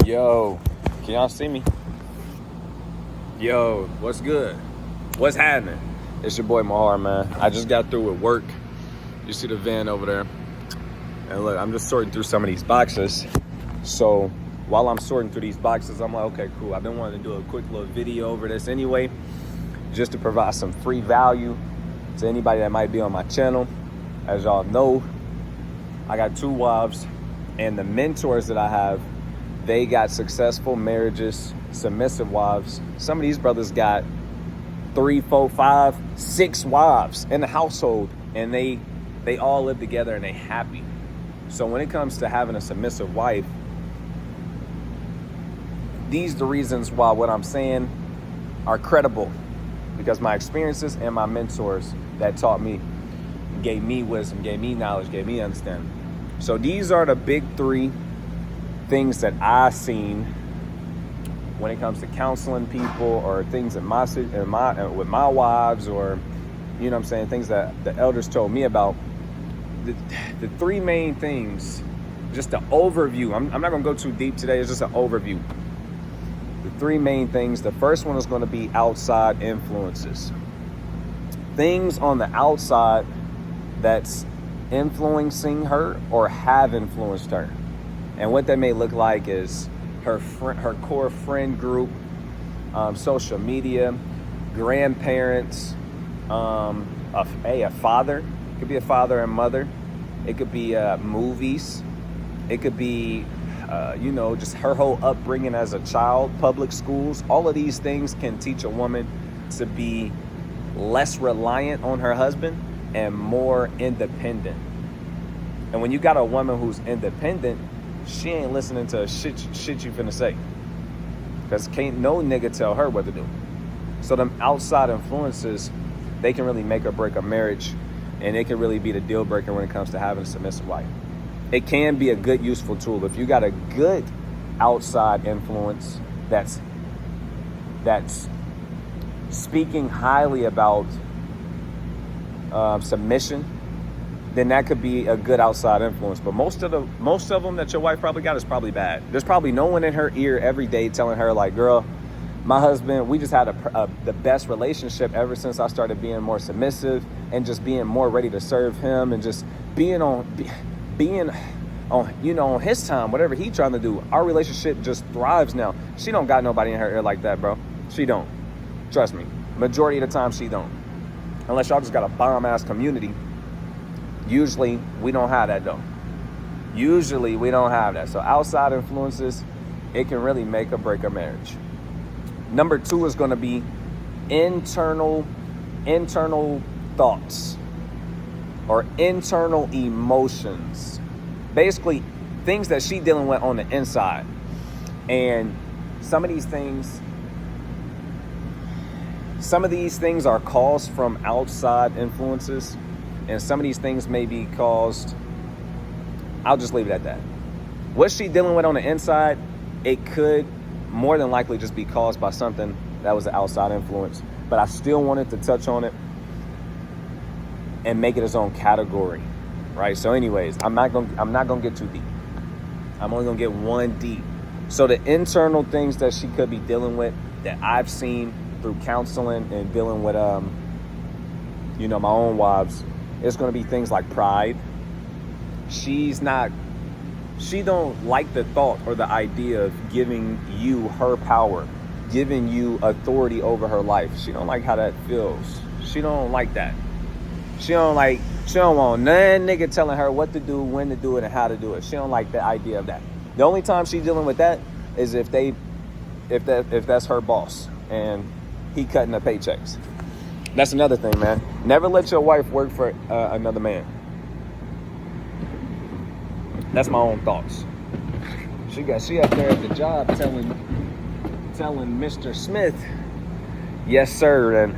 Yo, can y'all see me? Yo, what's good? What's happening? It's your boy Mahar, man. I just got through with work. You see the van over there? And look, I'm just sorting through some of these boxes. So while I'm sorting through these boxes, I'm like, okay, cool. I've been wanting to do a quick little video over this anyway, just to provide some free value to anybody that might be on my channel. As y'all know, I got 2 wives, and the mentors that I have, they got successful marriages, submissive wives. Some of these brothers got 3, 4, 5, 6 wives in the household, and they all live together and they happy. So when it comes to having a submissive wife, these are the reasons why what I'm saying are credible, because my experiences and my mentors that taught me, gave me wisdom, gave me knowledge, gave me understanding. So these are the big 3 things that I've seen when it comes to counseling people, or things with my wives, or, you know what I'm saying, things that the elders told me about. The 3 main things, just the overview. I'm not going to go too deep today. It's just an overview. The 3 main things. The first one is going to be outside influences. Things on the outside that's influencing her or have influenced her. And what that may look like is her core friend group, social media, grandparents, a father. It could be a father and mother. It could be movies. It could be, just her whole upbringing as a child, public schools. All of these things can teach a woman to be less reliant on her husband and more independent. And when you got a woman who's independent, she ain't listening to shit you finna say, because can't no nigga tell her what to do. So them outside influences, they can really make or break a marriage, and it can really be the deal breaker when it comes to having a submissive wife. It can be a good, useful tool. If you got a good outside influence that's speaking highly about submission, then that could be a good outside influence. But most of them that your wife probably got is probably bad. There's probably no one in her ear every day telling her, like, girl, my husband, we just had the best relationship ever since I started being more submissive and just being more ready to serve him, and just being on his time, whatever he trying to do. Our relationship just thrives now. She don't got nobody in her ear like that, bro. She don't. Trust me. Majority of the time, she don't. Unless y'all just got a bomb-ass community. Usually, we don't have that, though. Usually, we don't have that. So outside influences, it can really make or break a marriage. Number 2 is going to be internal thoughts or internal emotions. Basically, things that she's dealing with on the inside. And some of these things are caused from outside influences. And some of these things may be caused, I'll just leave it at that. What she's dealing with on the inside, it could more than likely just be caused by something that was an outside influence. But I still wanted to touch on it and make it its own category, right? So anyways, I'm not gonna get too deep. I'm only gonna get 1 deep. So the internal things that she could be dealing with that I've seen through counseling and dealing with, my own wives, it's going to be things like pride. She don't like the thought or the idea of giving you her power, giving you authority over her life. She don't like how that feels. She don't like that. She don't want none nigga telling her what to do, when to do it, and how to do it. She don't like the idea of that. The only time she's dealing with that is if that's her boss and he cutting the paychecks. That's another thing, man. Never let your wife work for another man. That's my own thoughts. She up there at the job telling Mr. Smith, yes sir, and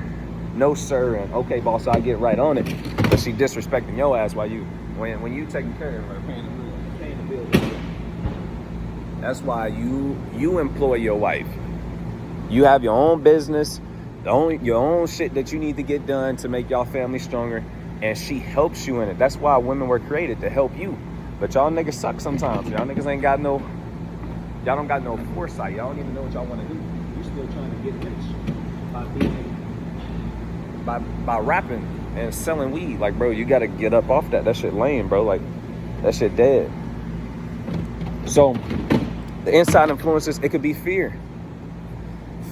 no sir, and okay boss, I'll get right on it. But she disrespecting your ass when you taking care of her, paying the bills. That's why you employ your wife. You have your own business. Your own shit that you need to get done to make y'all family stronger, and she helps you in it. That's why women were created, to help you. But y'all niggas suck sometimes. Y'all niggas Y'all don't got no foresight. Y'all don't even know what y'all want to do. You still trying to get rich by rapping and selling weed. Like, bro, you got to get up off that. That shit lame, bro. Like, that shit dead. So, the inside influences, it could be fear.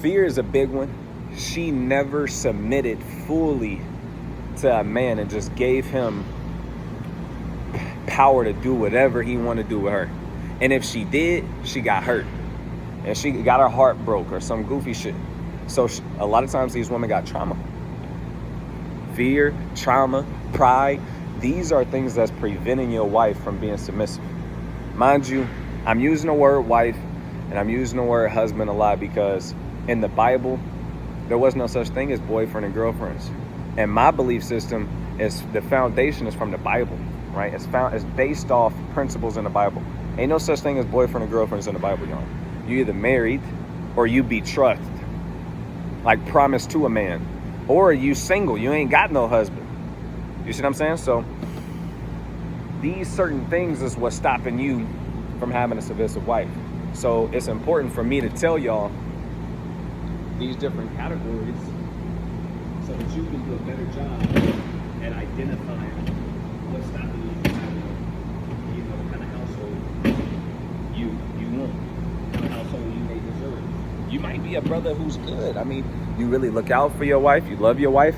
Fear is a big one. She never submitted fully to a man and just gave him power to do whatever he wanted to do with her. And if she did, she got hurt. And she got her heart broke or some goofy shit. So a lot of times these women got trauma. Fear, trauma, pride. These are things that's preventing your wife from being submissive. Mind you, I'm using the word wife and I'm using the word husband a lot because in the Bible, there was no such thing as boyfriend and girlfriends. And my belief system is the foundation is from the Bible, right? It's based off principles in the Bible. Ain't no such thing as boyfriend and girlfriends in the Bible, y'all. You either married or you betrothed, like promised to a man, or you single. You ain't got no husband. You see what I'm saying? So these certain things is what's stopping you from having a submissive wife. So it's important for me to tell y'all these different categories so that you can do a better job at identifying what's stopping you from having, the kind of household you want, the kind of household you may deserve. You might be a brother who's good. I mean, you really look out for your wife. You love your wife.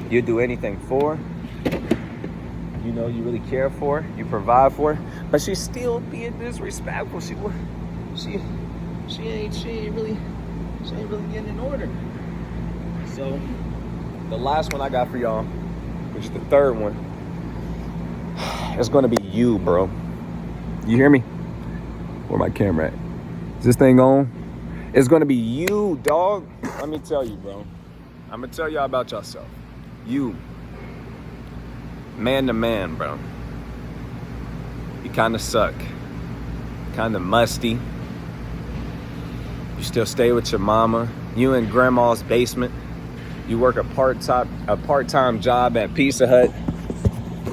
You do anything for her. You really care for her. You provide for her. But she's still being disrespectful. She ain't really getting in order. So the last one I got for y'all, which is the third one, it's gonna be you, bro. You hear me? Where my camera at? Is this thing on? It's gonna be you, dog. Let me tell you, bro. I'm gonna tell y'all about yourself. You, man to man, bro. You kind of suck. Kind of musty. You still stay with your mama. You in grandma's basement. You work a part-time job at Pizza Hut.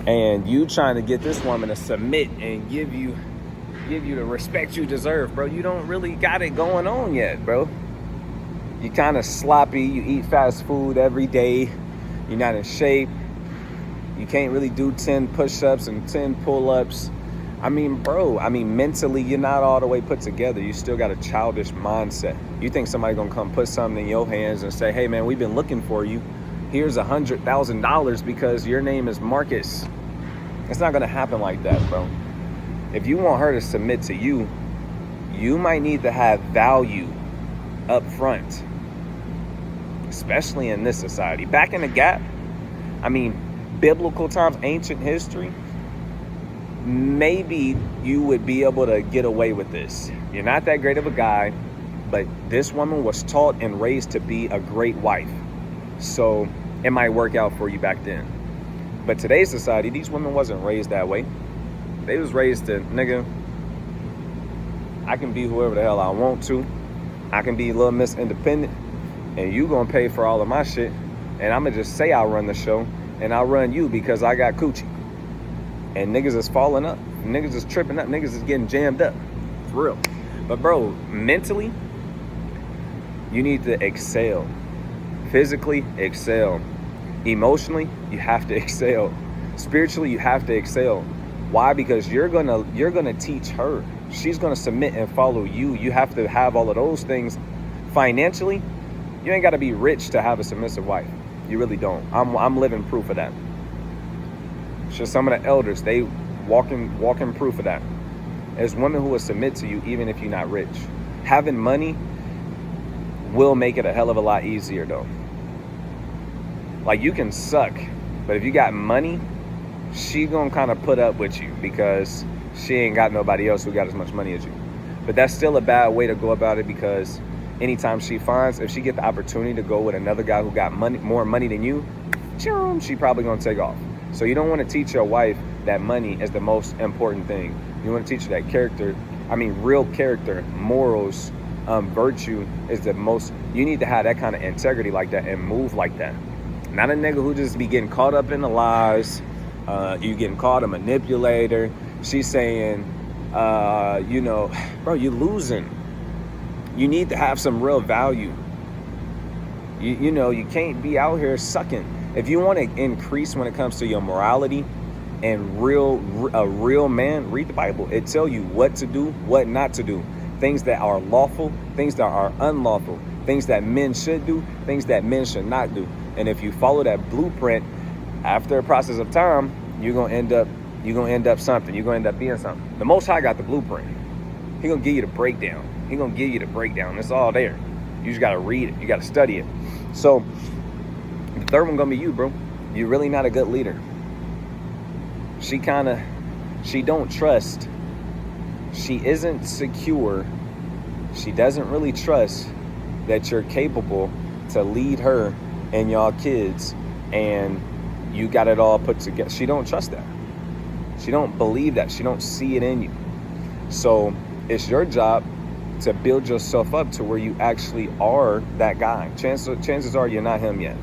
And you trying to get this woman to submit and give you the respect you deserve, bro. You don't really got it going on yet, bro. You kind of sloppy. You eat fast food every day. You're not in shape. You can't really do 10 push-ups and 10 pull-ups. I mean, bro, mentally, you're not all the way put together. You still got a childish mindset. You think somebody gonna come put something in your hands and say, hey, man, we've been looking for you. Here's $100,000 because your name is Marcus. It's not gonna happen like that, bro. If you want her to submit to you, you might need to have value up front, especially in this society. Back in the gap, biblical times, ancient history, maybe you would be able to get away with this. You're not that great of a guy, but this woman was taught and raised to be a great wife. So it might work out for you back then. But today's society, these women wasn't raised that way. They was raised to, nigga, I can be whoever the hell I want to. I can be Little Miss Independent, and you gonna pay for all of my shit. And I'm gonna just say I'll run the show, and I'll run you because I got coochie. And niggas is falling up. Niggas is tripping up. Niggas is getting jammed up. For real. But bro, mentally, you need to excel. Physically, excel. Emotionally, you have to excel. Spiritually, you have to excel. Why? Because you're gonna teach her. She's gonna submit and follow you. You have to have all of those things. Financially, you ain't gotta be rich to have a submissive wife. You really don't. I'm living proof of that. Just some of the elders, they walking proof of that. There's women who will submit to you even if you're not rich. Having money will make it a hell of a lot easier though. Like, you can suck, but if you got money, she gonna kind of put up with you because she ain't got nobody else who got as much money as you. But that's still a bad way to go about it, because anytime if she get the opportunity to go with another guy who got more money than you, she probably gonna take off. So you don't want to teach your wife that money is the most important thing. You want to teach her that character, real character, morals, virtue is the most. You need to have that kind of integrity like that and move like that. Not a nigga who just be getting caught up in the lies. You getting caught a manipulator. She's saying, You know, bro, you're losing. You need to have some real value. You know, you can't be out here sucking. If you want to increase when it comes to your morality and a real man, read the Bible. It tells you what to do, what not to do. Things that are lawful, things that are unlawful, things that men should do, things that men should not do. And if you follow that blueprint, after a process of time, you're gonna end up something. You're gonna end up being something. The Most High got the blueprint. He gonna give you the breakdown. He gonna give you the breakdown. It's all there. You just gotta read it. You gotta study it. So the third one gonna be you, bro. You're really not a good leader. She don't trust. She isn't secure. She doesn't really trust that you're capable to lead her and y'all kids, and you got it all put together. She don't trust that. She don't believe that. She don't see it in you. So it's your job to build yourself up to where you actually are that guy. Chances are you're not him yet.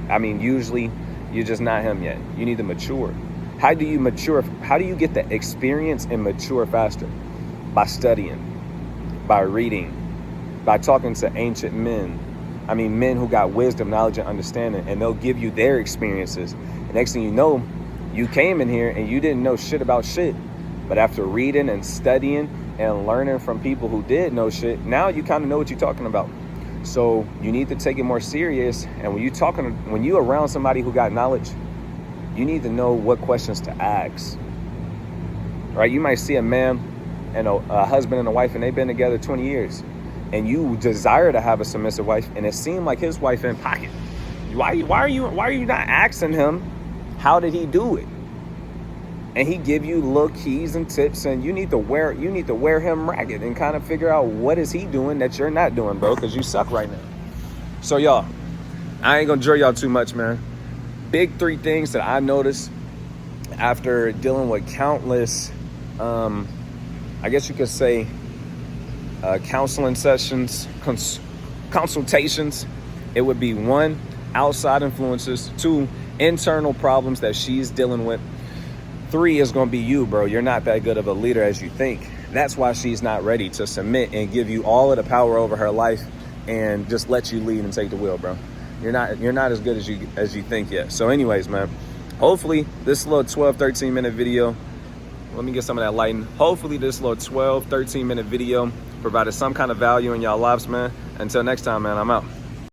I mean, usually you're just not him yet. You need to mature. How do you mature? How do you get the experience and mature faster? By studying, by reading, by talking to ancient men. I mean, men who got wisdom, knowledge, and understanding, and they'll give you their experiences. The next thing you know, you came in here and you didn't know shit about shit. But after reading and studying and learning from people who did know shit, now you kind of know what you're talking about. So you need to take it more serious. And when you're around somebody who got knowledge, you need to know what questions to ask. Right? You might see a man and a husband and a wife, and they've been together 20 years. And you desire to have a submissive wife, and it seemed like his wife in pocket. Why are you not asking him how did he do it? And he give you little keys and tips, and you need to wear him ragged and kind of figure out what is he doing that you're not doing, bro, because you suck right now. So y'all, I ain't gonna drill y'all too much, man. Big 3 things that I noticed after dealing with countless, I guess you could say, counseling sessions, consultations. It would be 1, outside influences. 2, internal problems that she's dealing with. 3 is going to be you, bro. You're not that good of a leader as you think. That's why she's not ready to submit and give you all of the power over her life and just let you lead and take the wheel, bro. You're not as good as you think yet. So anyways, man, hopefully this little 12, 13 minute video, let me get some of that lighting. Hopefully this little 12, 13 minute video provided some kind of value in y'all lives, man. Until next time, man, I'm out.